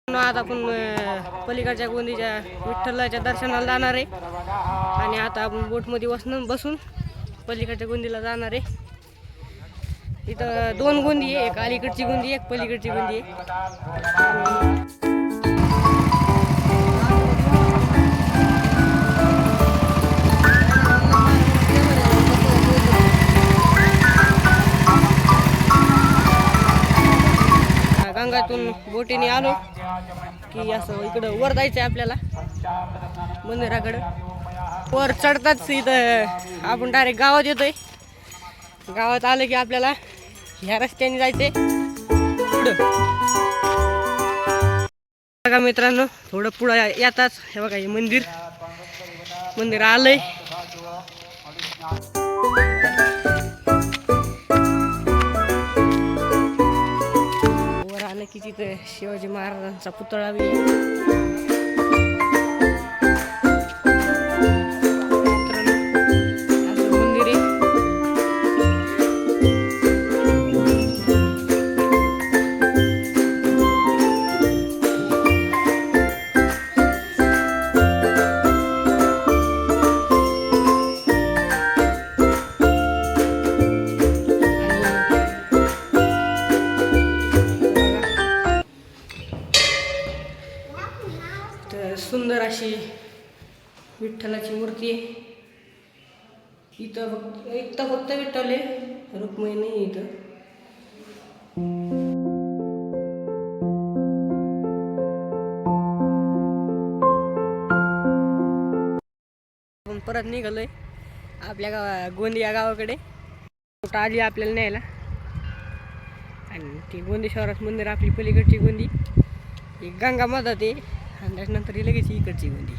आता आपण पलीकडच्या गोंदीच्या विठ्ठलाच्या दर्शनाला जाणार आहे आणि आता आपण बोटमध्ये बसून पलीकडच्या गोंदीला जाणार आहे. इथं 2 गोंदी आहे, एक अलीकडची गोंदी एक पलीकडची गोंदी आहे. गंगातून बोटीने आलो की असं इकडं वर जायचं आहे आपल्याला मंदिराकडं. वर चढताच इथं आपण डायरेक्ट गावात येतोय. गावात आलं की आपल्याला ह्या रस्त्याने जायचंय पुढं. बघा मित्रांनो, थोडं पुढं येताच हे बघा हे मंदिर आलंय. वर आलं की तिथं शिवाजी महाराजांचा पुतळा बी सुंदर अशी विठ्ठलाची मूर्ती आहे. इथं फक्त विठ्ठल आहे, रुक्मिणी नाही इथं. आपण परत निघालोय आपल्या गोंदी या गावाकडे. कुठं आली आपल्याला न्यायला आणि ती गोंदेश्वराचं मंदिर आपली पलीकडची गोंदी, ही गंगा मधात आहे आणि त्याच्यानंतर लगेच इकडची गोंदी.